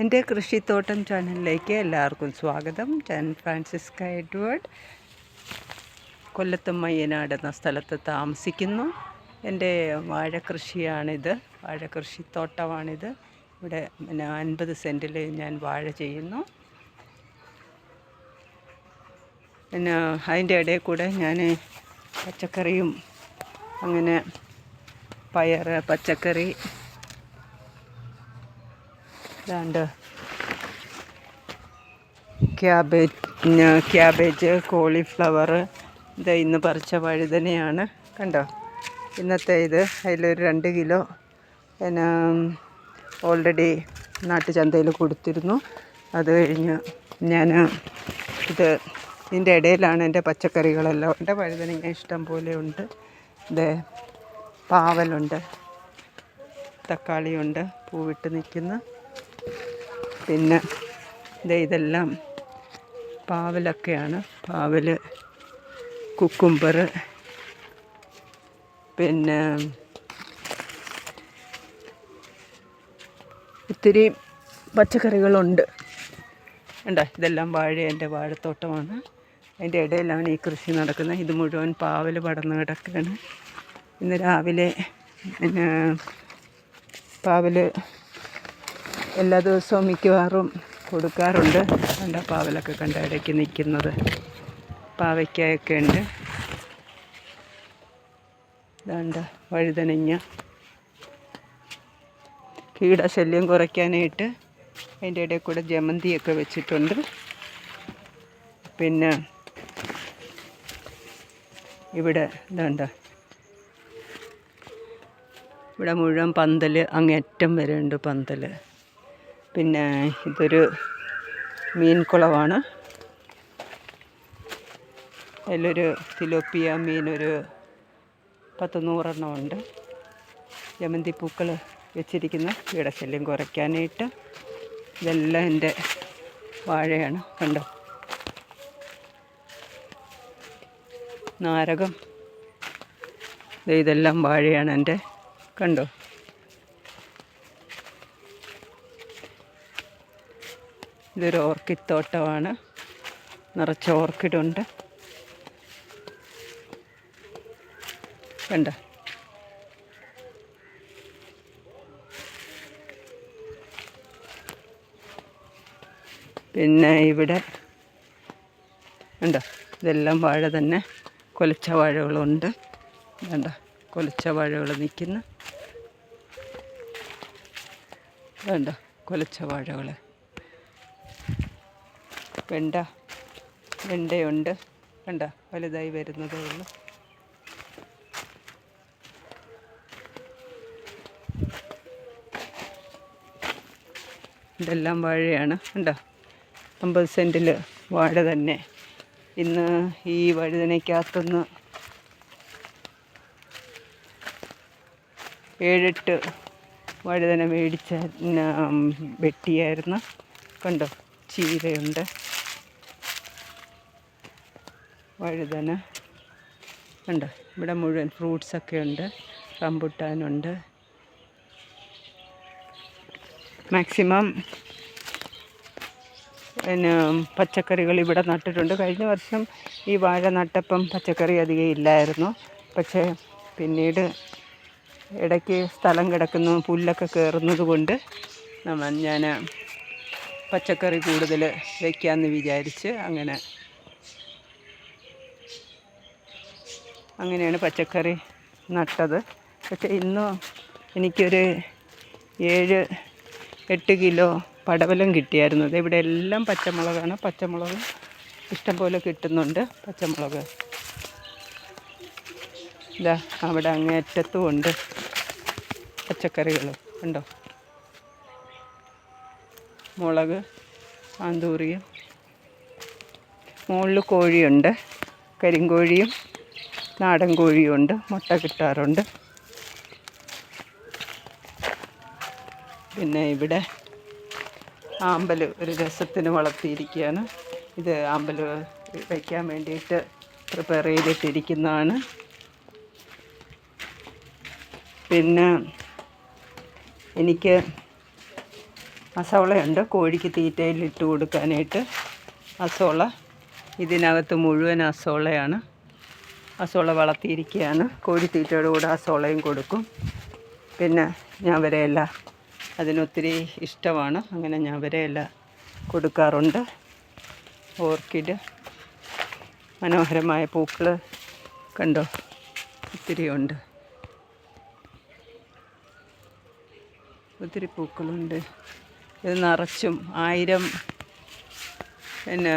എൻ്റെ കൃഷിത്തോട്ടം ചാനലിലേക്ക് എല്ലാവർക്കും സ്വാഗതം. ഞാൻ ഫ്രാൻസിസ്ക എഡ്വേർഡ്, കൊല്ലത്തും മയ്യനാട് എന്ന സ്ഥലത്ത് താമസിക്കുന്നു. എൻ്റെ വാഴക്കൃഷിയാണിത്, വാഴക്കൃഷിത്തോട്ടമാണിത്. ഇവിടെ 50 സെൻറ്റിൽ ഞാൻ വാഴ ചെയ്യുന്നു. പിന്നെ അതിൻ്റെ ഇടയിൽ കൂടെ ഞാൻ പച്ചക്കറിയും, അങ്ങനെ പയർ, പച്ചക്കറി, ഇതാണ്ട് ക്യാബേജ്, കോളിഫ്ലവർ, ഇത് ഇന്ന് പറിച്ച വഴുതനയാണ്. കണ്ടോ, ഇന്നത്തെ ഇത്. അതിലൊരു 2 കിലോ പിന്നെ ഓൾറെഡി നാട്ടുചന്തയിൽ കൊടുത്തിരുന്നു. അത് കഴിഞ്ഞ് ഞാൻ ഇതിൻ്റെ ഇടയിലാണ് എൻ്റെ പച്ചക്കറികളെല്ലാം ഉണ്ട്. വഴുതനങ്ങ ഇഷ്ടം പോലെ ഉണ്ട്. ഇത് പാവലുണ്ട്, തക്കാളിയുണ്ട്, പൂവിട്ട് നിൽക്കുന്ന. പിന്നെ ഇതെല്ലാം പാവലൊക്കെയാണ്. പാവൽ, കുക്കുംബർ, പിന്നെ ഒത്തിരി പച്ചക്കറികളുണ്ട്. കണ്ടോ, ഇതെല്ലാം എൻ്റെ വാഴത്തോട്ടമാണ്. അതിൻ്റെ ഇടയിലാണ് ഈ കൃഷി നടക്കുന്നത്. ഇത് മുഴുവൻ പാവൽ പടർന്ന് കിടക്കുകയാണ്. ഇന്ന് രാവിലെ പിന്നെ പാവൽ എല്ലാ ദിവസവും മിക്കവാറും കൊടുക്കാറുണ്ട്. കണ്ട പാവലൊക്കെ കണ്ട ഇടയ്ക്ക് നിൽക്കുന്നത്. പാവയ്ക്കായൊക്കെ ഉണ്ട്. ഇതാണ്ട് വഴുതനങ്ങ. കീടശല്യം കുറയ്ക്കാനായിട്ട് അതിൻ്റെ ഇടയിൽ കൂടെ ജമന്തിയൊക്കെ വെച്ചിട്ടുണ്ട്. പിന്നെ ഇവിടെ ഇതാണ്ട്, ഇവിടെ മുഴുവൻ പന്തൽ, അങ്ങേറ്റം വരെ ഉണ്ട് പന്തൽ. പിന്നെ ഇതൊരു മീൻകുളമാണ്. അതിലൊരു തിലോപ്പിയ മീനൊരു 10-100 എണ്ണം ഉണ്ട്. ജമന്തി പൂക്കൾ വെച്ചിരിക്കുന്ന കീടശല്യം കുറയ്ക്കാനായിട്ട്. ഇതെല്ലാം എൻ്റെ വാഴയാണ്. കണ്ടോ, നാരകം. ഇതെല്ലാം വാഴയാണ് എൻ്റെ. കണ്ടോ, ഇതൊരു ഓർക്കിഡ് തോട്ടമാണ്. നിറച്ച് ഓർക്കിഡുണ്ട്. കണ്ടോ, പിന്നെ ഇവിടെ കണ്ടോ, ഇതെല്ലാം വാഴ തന്നെ. കൊലച്ച വാഴകളുണ്ട്. കണ്ടോ, കൊലച്ച വാഴകൾ നിൽക്കുന്നു. കണ്ടോ, കൊലച്ച വാഴകൾ. വെണ്ടയുണ്ട്. കണ്ട, വലുതായി വരുന്നതേ ഉള്ളൂ. ഇതെല്ലാം വാഴയാണ്. കണ്ടോ, 50 സെൻറ്റിൽ വാഴ തന്നെ. ഇന്ന് ഈ വഴുതനയ്ക്കകത്തുനിന്ന് 7-8 വഴുതന മേടിച്ച വെട്ടിയായിരുന്നു. കണ്ടോ, ചീരയുണ്ട്, വഴുതന. കണ്ടോ, ഇവിടെ മുഴുവൻ ഫ്രൂട്ട്സൊക്കെ ഉണ്ട്. റംബുട്ടാനുണ്ട്. മാക്സിമം പിന്നെ പച്ചക്കറികൾ ഇവിടെ നട്ടിട്ടുണ്ട്. കഴിഞ്ഞ വർഷം ഈ വാഴ നട്ടപ്പം പച്ചക്കറി അധികം ഇല്ലായിരുന്നു. പക്ഷേ പിന്നീട് ഇടയ്ക്ക് സ്ഥലം കിടക്കുന്നു, പുല്ലൊക്കെ കയറുന്നത് കൊണ്ട് ഞാൻ പച്ചക്കറി കൂടുതൽ വയ്ക്കാമെന്ന് വിചാരിച്ച് അങ്ങനെയാണ് പച്ചക്കറി നട്ടത്. പക്ഷേ ഇന്ന് എനിക്കൊരു 7-8 കിലോ പടവലം കിട്ടിയായിരുന്നു. ഇവിടെ എല്ലാം പച്ചമുളകാണ്. പച്ചമുളക് ഇഷ്ടംപോലെ കിട്ടുന്നുണ്ട്. പച്ചമുളക് ഇതാ അവിടെ അങ്ങേറ്റത്തും ഉണ്ട് പച്ചക്കറികൾ. ഉണ്ടോ, മുളക്, ആന്തൂറിയും. മുകളിൽ കോഴിയുണ്ട്. കരിങ്കോഴിയും നാടൻ കോഴിയും ഉണ്ട്. മുട്ട കിട്ടാറുണ്ട്. പിന്നെ ഇവിടെ ആമ്പൽ ഒരു രസത്തിന് വളർത്തിയിരിക്കുകയാണ്. ഇത് ആമ്പൽ വയ്ക്കാൻ വേണ്ടിയിട്ട് പ്രിപ്പയർ ചെയ്തിട്ടിരിക്കുന്നതാണ്. പിന്നെ എനിക്ക് അസോളയുണ്ട് കോഴിക്ക് തീറ്റയിൽ ഇട്ട് കൊടുക്കാനായിട്ട്. അസോള ഇതിനകത്ത് മുഴുവൻ അസോളയാണ്. അസോള വളർത്തിയിരിക്കുകയാണ്. കോഴിത്തീറ്റയുടെ കൂടെ അസോളയും കൊടുക്കും. പിന്നെ ഞാവരയില അതിനൊത്തിരി ഇഷ്ടമാണ്. അങ്ങനെ ഞാവരയില കൊടുക്കാറുണ്ട്. ഓർക്കിഡ് മനോഹരമായ പൂക്കൾ കണ്ടോ, ഒത്തിരിയുണ്ട്. ഒത്തിരി പൂക്കളുണ്ട്. ഇത് നിറച്ചും 1000 പിന്നെ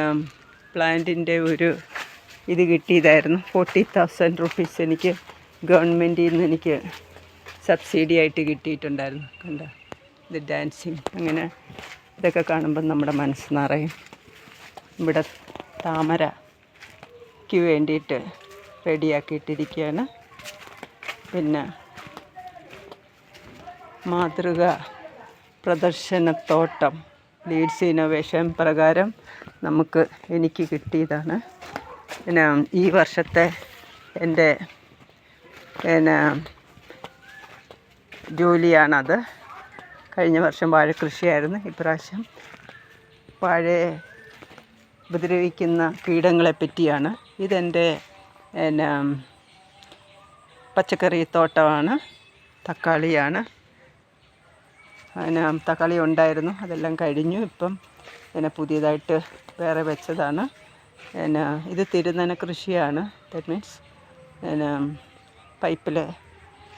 പ്ലാന്റിൻ്റെ ഒരു ഇത് കിട്ടിയതായിരുന്നു. 40,000 റുപ്പീസ് എനിക്ക് ഗവൺമെൻറ്റിൽ നിന്ന് എനിക്ക് സബ്സിഡി ആയിട്ട് കിട്ടിയിട്ടുണ്ടായിരുന്നു. കണ്ടോ, ഇത് ഡാൻസിങ്. അങ്ങനെ ഇതൊക്കെ കാണുമ്പം നമ്മുടെ മനസ്സ് നിറയും. ഇവിടെ താമരയ്ക്ക് വേണ്ടിയിട്ട് റെഡിയാക്കിയിട്ടിരിക്കുകയാണ്. പിന്നെ മാതൃക പ്രദർശനത്തോട്ടം ലീഡ്സ് ഇന്നോവേഷൻ പ്രകാരം എനിക്ക് കിട്ടിയതാണ്. പിന്നെ ഈ വർഷത്തെ എൻ്റെ പിന്നെ ജോലിയാണത്. കഴിഞ്ഞ വർഷം വാഴക്കൃഷിയായിരുന്നു. ഇപ്രാവശ്യം വാഴയെ ഉപദ്രവിക്കുന്ന കീടങ്ങളെ പറ്റിയാണ്. ഇതെൻ്റെ പിന്നെ പച്ചക്കറി തോട്ടമാണ്. തക്കാളിയാണ്. തക്കാളി ഉണ്ടായിരുന്നു, അതെല്ലാം കഴിഞ്ഞു. ഇപ്പം പുതിയതായിട്ട് വേറെ വെച്ചതാണ്. ഇത് തിരുനന കൃഷിയാണ്. ദാറ്റ് മീൻസ്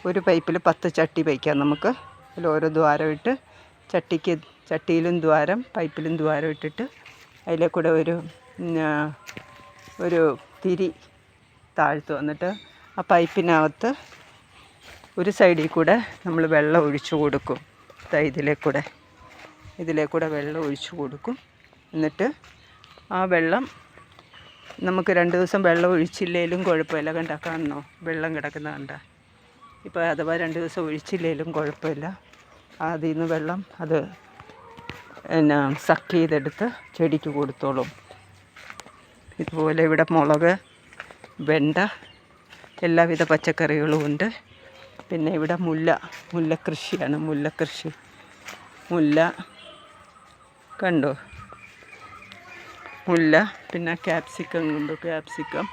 ഒരു പൈപ്പിൽ 10 ചട്ടി വയ്ക്കാം നമുക്ക്. അതിൽ ഓരോ ദ്വാരം ഇട്ട് ചട്ടിയിലും ദ്വാരം പൈപ്പിലും ദ്വാരം ഇട്ടിട്ട് അതിലെ കൂടെ ഒരു തിരി താഴ്ത്തു വന്നിട്ട് ആ പൈപ്പിനകത്ത് ഒരു സൈഡിൽ കൂടെ നമ്മൾ വെള്ളം ഒഴിച്ചു കൊടുക്കും. ഇതിലെ കൂടെ വെള്ളം ഒഴിച്ചു കൊടുക്കും. എന്നിട്ട് ആ വെള്ളം നമുക്ക് 2 ദിവസം വെള്ളം ഒഴിച്ചില്ലെങ്കിലും കുഴപ്പമില്ല. കാണണോ വെള്ളം കിടക്കുന്ന കണ്ട. ഇപ്പോൾ അഥവാ 2 ദിവസം ഒഴിച്ചില്ലെങ്കിലും കുഴപ്പമില്ല. അതിൽ നിന്ന് വെള്ളം അത് സക്ക് ചെയ്തെടുത്ത് ചെടിക്ക് കൊടുത്തോളും. ഇതുപോലെ ഇവിടെ മുളക്, വെണ്ട, എല്ലാവിധ പച്ചക്കറികളും ഉണ്ട്. പിന്നെ ഇവിടെ മുല്ലക്കൃഷിയാണ്. മുല്ല കണ്ടോ, മുല്ല. പിന്നെ ക്യാപ്സിക്കം ഉണ്ട്. ക്യാപ്സിക്കം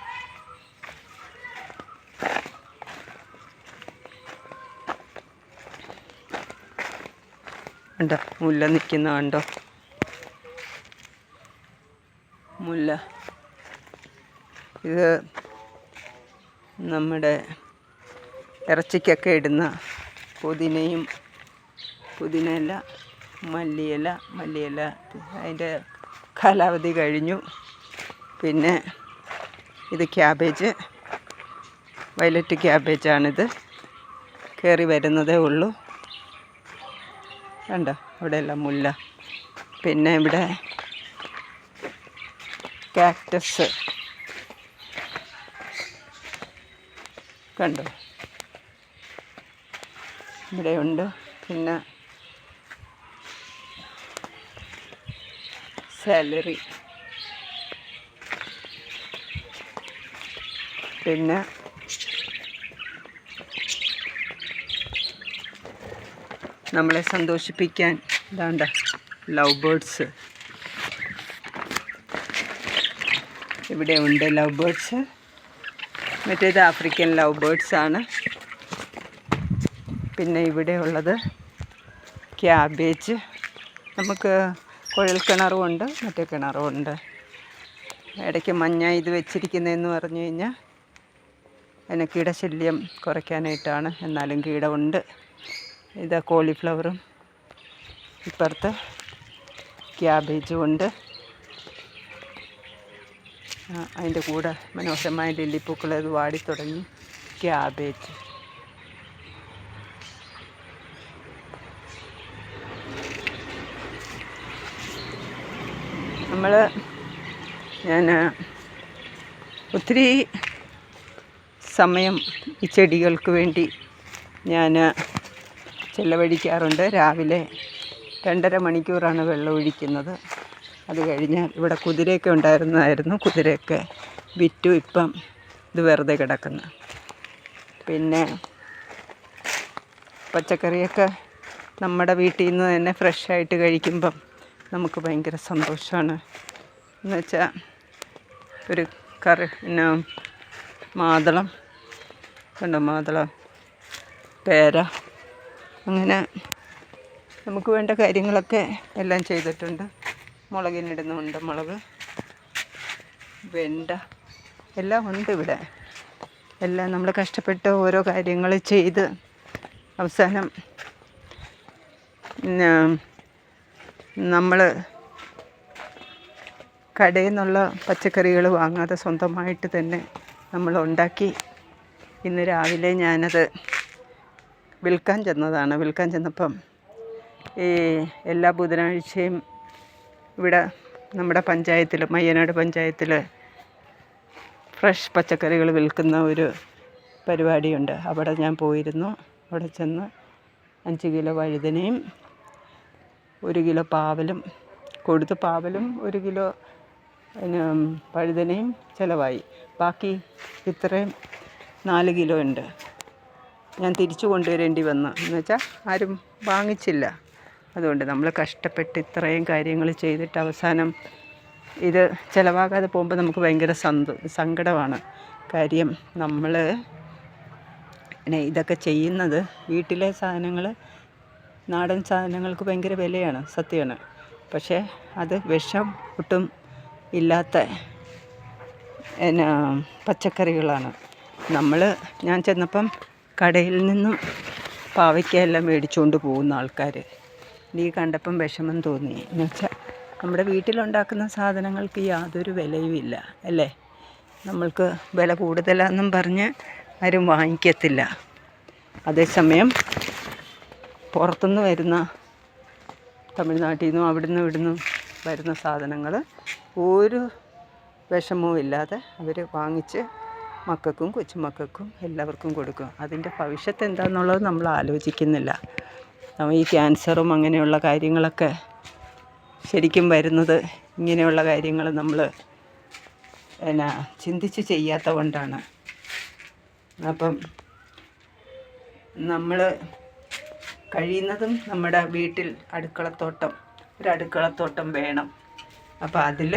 കണ്ടോ, മുല്ല നിൽക്കുന്ന കണ്ടോ, മുല്ല. ഇത് നമ്മുടെ ഇറച്ചിക്കൊക്കെ ഇടുന്ന പുതിനയില, മല്ലിയില. അതിൻ്റെ കാലാവധി കഴിഞ്ഞു. പിന്നെ ഇത് ക്യാബേജ്, വയലറ്റ് ക്യാബേജാണിത്. കയറി വരുന്നതേ ഉള്ളൂ. കണ്ടോ, അവിടെയെല്ലാം മുല്ല. പിന്നെ ഇവിടെ കാക്ടസ് കണ്ടോ, ഇവിടെയുണ്ട്. പിന്നെ സാലറി, പിന്നെ നമ്മളെ സന്തോഷിപ്പിക്കാൻ ഇതാണ്ട ലവ് ബേർഡ്സ്. ഇവിടെ ഉണ്ട് ലവ് ബേർഡ്സ്. മറ്റേത് ആഫ്രിക്കൻ ലവ് ബേർഡ്സാണ്. പിന്നെ ഇവിടെ ഉള്ളത് ക്യാബേജ്. നമുക്ക് കുഴൽ കിണറും ഉണ്ട്, മറ്റേ കിണറും ഉണ്ട്. ഇടയ്ക്ക് മഞ്ഞ ഇത് വെച്ചിരിക്കുന്നതെന്ന് പറഞ്ഞു കഴിഞ്ഞാൽ അതിന് കീടശല്യം കുറയ്ക്കാനായിട്ടാണ്. എന്നാലും കീടമുണ്ട്. ഇത് കോളിഫ്ലവറും ഇപ്പുറത്ത് ക്യാബേജും ഉണ്ട്. അതിൻ്റെ കൂടെ മനോഹരമായ ലില്ലിപ്പൂക്കൾ അത് വാടിത്തുടങ്ങി. ക്യാബേജ്. ഞാൻ ഒത്തിരി സമയം ഈ ചെടികൾക്ക് വേണ്ടി ഞാൻ ചെലവഴിക്കാറുണ്ട്. രാവിലെ 2.5 മണിക്കൂറാണ് വെള്ളം ഒഴിക്കുന്നത്. അത് കഴിഞ്ഞാൽ ഇവിടെ കുതിരയൊക്കെ ഉണ്ടായിരുന്നതായിരുന്നു. കുതിരയൊക്കെ വിറ്റു. ഇപ്പം ഇത് വെറുതെ കിടക്കുന്നു. പിന്നെ പച്ചക്കറിയൊക്കെ നമ്മുടെ വീട്ടിൽ നിന്ന് തന്നെ ഫ്രഷായിട്ട് കഴിക്കുമ്പം നമുക്ക് ഭയങ്കര സന്തോഷമാണ്. എന്ന് വെച്ചാൽ ഒരു കറി പിന്നെ മാതളം കണ്ടോ, മാതളം, പേര, അങ്ങനെ നമുക്ക് വേണ്ട കാര്യങ്ങളൊക്കെ എല്ലാം ചെയ്തിട്ടുണ്ട്. മുളകിനിടുന്നുണ്ട്, മുളക്, വെണ്ട എല്ലാം ഉണ്ട് ഇവിടെ. എല്ലാം നമ്മൾ കഷ്ടപ്പെട്ട് ഓരോ കാര്യങ്ങൾ ചെയ്ത് അവസാനം നമ്മൾ കടയിൽ നിന്നുള്ള പച്ചക്കറികൾ വാങ്ങാതെ സ്വന്തമായിട്ട് തന്നെ നമ്മൾ ഉണ്ടാക്കി. ഇന്ന് രാവിലെ ഞാനത് വിൽക്കാൻ ചെന്നതാണ്. വിൽക്കാൻ ചെന്നപ്പം ഈ എല്ലാ ബുധനാഴ്ചയും ഇവിടെ നമ്മുടെ പഞ്ചായത്തിൽ, മയ്യനാട് പഞ്ചായത്തിൽ ഫ്രഷ് പച്ചക്കറികൾ വിൽക്കുന്ന ഒരു പരിപാടിയുണ്ട്. അവിടെ ഞാൻ പോയിരുന്നു. അവിടെ ചെന്ന് 5 കിലോ വഴുതനയും 1 കിലോ പാവലും കൊടുത്ത്, പാവലും 1 കിലോ വഴുതനയും ചിലവായി. ബാക്കി ഇത്രയും 4 കിലോ ഉണ്ട്. ഞാൻ തിരിച്ചു കൊണ്ടുവരേണ്ടി വന്നു. എന്ന് വെച്ചാൽ ആരും വാങ്ങിച്ചില്ല. അതുകൊണ്ട് നമ്മൾ കഷ്ടപ്പെട്ട് ഇത്രയും കാര്യങ്ങൾ ചെയ്തിട്ട് അവസാനം ഇത് ചിലവാകാതെ പോകുമ്പോൾ നമുക്ക് ഭയങ്കര സങ്കടമാണ്. കാര്യം നമ്മൾ ഇതൊക്കെ ചെയ്യുന്നത് വീട്ടിലെ സാധനങ്ങൾ, നാടൻ സാധനങ്ങൾക്ക് ഭയങ്കര വിലയാണ്, സത്യമാണ്. പക്ഷേ അത് വിഷം ഒട്ടും ഇല്ലാത്ത പച്ചക്കറികളാണ്. ഞാൻ ചെന്നപ്പം കടയിൽ നിന്നും പാവയ്ക്കയെല്ലാം മേടിച്ചുകൊണ്ട് പോകുന്ന ആൾക്കാർ എനിക്ക് കണ്ടപ്പം വിഷമം തോന്നി. എന്ന് വെച്ചാൽ നമ്മുടെ വീട്ടിലുണ്ടാക്കുന്ന സാധനങ്ങൾക്ക് യാതൊരു വിലയുമില്ല അല്ലേ. നമ്മൾക്ക് വില കൂടുതലാണെന്നും പറഞ്ഞ് ആരും വാങ്ങിക്കത്തില്ല. അതേസമയം പുറത്തുനിന്ന് വരുന്ന, തമിഴ്നാട്ടിൽ നിന്നും അവിടുന്ന് ഇവിടുന്ന് വരുന്ന സാധനങ്ങൾ ഒരു വിഷമവും ഇല്ലാതെ അവർ വാങ്ങിച്ച് മക്കൾക്കും കൊച്ചുമക്കൾക്കും എല്ലാവർക്കും കൊടുക്കും. അതിൻ്റെ ഭവിഷ്യത്ത് എന്താണെന്നുള്ളത് നമ്മൾ ആലോചിക്കുന്നില്ല. ഈ ക്യാൻസറും അങ്ങനെയുള്ള കാര്യങ്ങളൊക്കെ ശരിക്കും വരുന്നത് ഇങ്ങനെയുള്ള കാര്യങ്ങൾ നമ്മൾ ചിന്തിച്ച് ചെയ്യാത്ത കൊണ്ടാണ്. അപ്പം നമ്മൾ കഴിയുന്നതും നമ്മുടെ വീട്ടിൽ ഒരു അടുക്കളത്തോട്ടം വേണം. അപ്പോൾ അതിൽ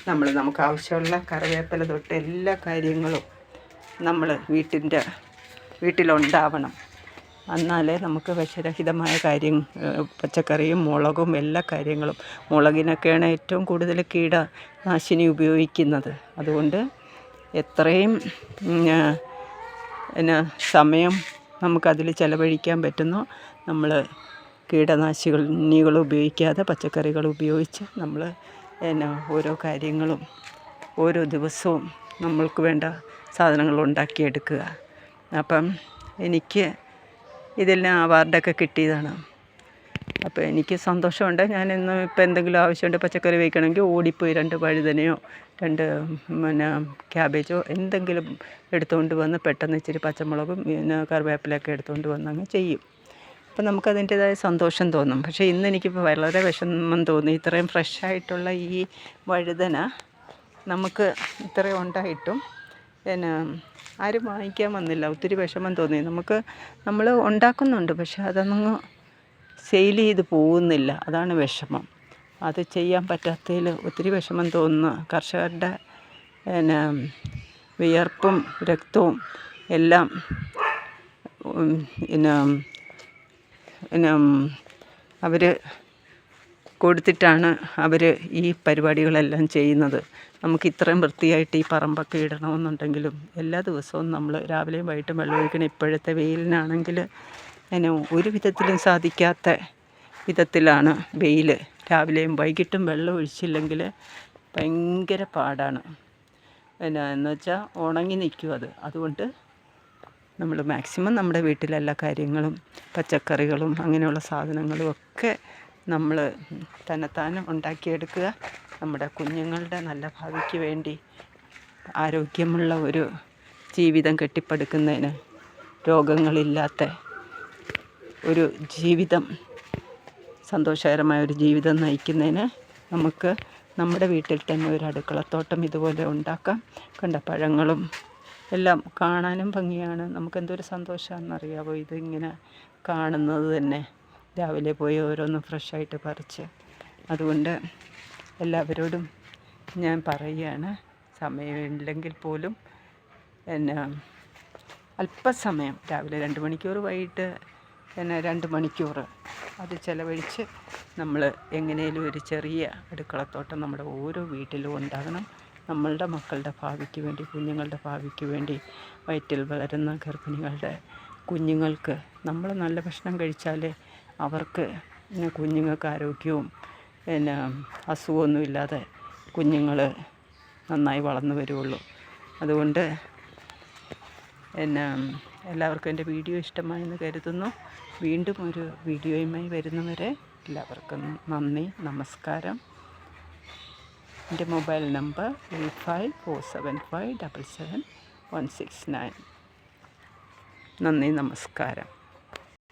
നമുക്ക് ആവശ്യമുള്ള കറിവേപ്പില തൊട്ട് എല്ലാ കാര്യങ്ങളും നമ്മൾ വീട്ടിലുണ്ടാവണം. എന്നാലേ നമുക്ക് വിഷരഹിതമായ പച്ചക്കറിയും മുളകും എല്ലാ കാര്യങ്ങളും. മുളകിനൊക്കെയാണ് ഏറ്റവും കൂടുതൽ കീടനാശിനി ഉപയോഗിക്കുന്നത്. അതുകൊണ്ട് എത്രയും സമയം നമുക്കതിൽ ചിലവഴിക്കാൻ പറ്റുന്നോ നമ്മൾ കീടനാശിനികൾ ഉപയോഗിക്കാതെ പച്ചക്കറികൾ ഉപയോഗിച്ച് നമ്മൾ ഓരോ കാര്യങ്ങളും ഓരോ ദിവസവും നമ്മൾക്ക് വേണ്ട സാധനങ്ങൾ ഉണ്ടാക്കിയെടുക്കുക. അപ്പം എനിക്ക് ഇതെല്ലാം അവാർഡൊക്കെ കിട്ടിയതാണ്. അപ്പോൾ എനിക്ക് സന്തോഷമുണ്ട്. ഞാനിന്ന് ഇപ്പോൾ എന്തെങ്കിലും ആവശ്യമുണ്ട്, പച്ചക്കറി വയ്ക്കണമെങ്കിൽ ഓടിപ്പോയി 2 വഴുതനയോ 2 ക്യാബേജോ എന്തെങ്കിലും എടുത്തുകൊണ്ട് വന്ന് പെട്ടെന്ന് ഇച്ചിരി പച്ചമുളകും കറിവേപ്പിലയൊക്കെ എടുത്തുകൊണ്ട് വന്ന് അങ്ങ് ചെയ്യും. അപ്പോൾ നമുക്കതിൻ്റേതായ സന്തോഷം തോന്നും. പക്ഷേ ഇന്ന് എനിക്കിപ്പോൾ വളരെ വിഷമം തോന്നി. ഇത്രയും ഫ്രഷായിട്ടുള്ള ഈ വഴുതന നമുക്ക് ഇത്രയും ഉണ്ടായിട്ടും ആരും വാങ്ങിക്കാൻ വന്നില്ല. ഒത്തിരി വിഷമം തോന്നി. നമ്മൾ ഉണ്ടാക്കുന്നുണ്ട്, പക്ഷെ അതൊന്നും സെയിൽ ചെയ്ത് പോകുന്നില്ല. അതാണ് വിഷമം. അത് ചെയ്യാൻ പറ്റാത്തതിൽ ഒത്തിരി വിഷമം തോന്നുന്നു. കർഷകരുടെ വിയർപ്പും രക്തവും എല്ലാം അവർ കൊടുത്തിട്ടാണ് അവർ ഈ പരിപാടികളെല്ലാം ചെയ്യുന്നത്. നമുക്ക് ഇത്രയും വൃത്തിയായിട്ട് ഈ പറമ്പൊക്കെ ഇടണമെന്നുണ്ടെങ്കിലും എല്ലാ ദിവസവും നമ്മൾ രാവിലെയും വൈകിട്ടും വെള്ളമൊഴിക്കണം. ഇപ്പോഴത്തെ വെയിലിനാണെങ്കിൽ ഒരു വിധത്തിലും സാധിക്കാത്ത വിധത്തിലാണ് വെയിൽ. രാവിലെയും വൈകിട്ടും വെള്ളം ഒഴിച്ചില്ലെങ്കിൽ ഭയങ്കര പാടാണ്. എന്ന് വെച്ചാൽ ഉണങ്ങി നിൽക്കും അത്. അതുകൊണ്ട് നമ്മൾ മാക്സിമം നമ്മുടെ വീട്ടിലെല്ലാ കാര്യങ്ങളും പച്ചക്കറികളും അങ്ങനെയുള്ള സാധനങ്ങളും ഒക്കെ നമ്മൾ തന്നെത്താനും ഉണ്ടാക്കിയെടുക്കുക. നമ്മുടെ കുഞ്ഞുങ്ങളുടെ നല്ല ഭാവിക്ക് വേണ്ടി ആരോഗ്യമുള്ള ഒരു ജീവിതം കെട്ടിപ്പടുക്കുന്നതിന്, രോഗങ്ങളില്ലാത്ത ഒരു ജീവിതം, സന്തോഷകരമായ ഒരു ജീവിതം നയിക്കുന്നതിന് നമുക്ക് നമ്മുടെ വീട്ടിൽ തന്നെ ഒരു അടുക്കളത്തോട്ടം ഇതുപോലെ ഉണ്ടാക്കാം. കണ്ട പഴങ്ങളും എല്ലാം കാണാനും ഭംഗിയാണ്. നമുക്കെന്തൊരു സന്തോഷമാണെന്നറിയാമോ ഇതിങ്ങനെ കാണുന്നത് തന്നെ. രാവിലെ പോയി ഓരോന്ന് ഫ്രഷായിട്ട് പറിച്ച്. അതുകൊണ്ട് എല്ലാവരോടും ഞാൻ പറയുകയാണ്, സമയമില്ലെങ്കിൽ പോലും അല്പസമയം രാവിലെ 2 മണിക്കൂർ, വൈകിട്ട് 2 മണിക്കൂർ അത് ചിലവഴിച്ച് നമ്മൾ എങ്ങനെയും ഒരു ചെറിയ അടുക്കളത്തോട്ടം നമ്മുടെ ഓരോ വീട്ടിലും ഉണ്ടാകണം. നമ്മളുടെ മക്കളുടെ ഭാവിക്ക് വേണ്ടി, കുഞ്ഞുങ്ങളുടെ ഭാവിക്ക് വേണ്ടി, വയറ്റിൽ വളരുന്ന ഗർഭിണികളുടെ കുഞ്ഞുങ്ങൾക്ക് നമ്മൾ നല്ല ഭക്ഷണം കഴിച്ചാലേ അവർക്ക് കുഞ്ഞുങ്ങൾക്ക് ആരോഗ്യവും അസുഖമൊന്നുമില്ലാതെ കുഞ്ഞുങ്ങൾ നന്നായി വളർന്നു വരുള്ളൂ. അതുകൊണ്ട് എല്ലാവർക്കും എൻ്റെ വീഡിയോ ഇഷ്ടമായെന്ന് കരുതുന്നു. വീണ്ടും ഒരു വീഡിയോയുമായി വരുന്നവരെ എല്ലാവർക്കും നന്ദി, നമസ്കാരം. എൻ്റെ മൊബൈൽ നമ്പർ 8547577169. നന്ദി, നമസ്കാരം.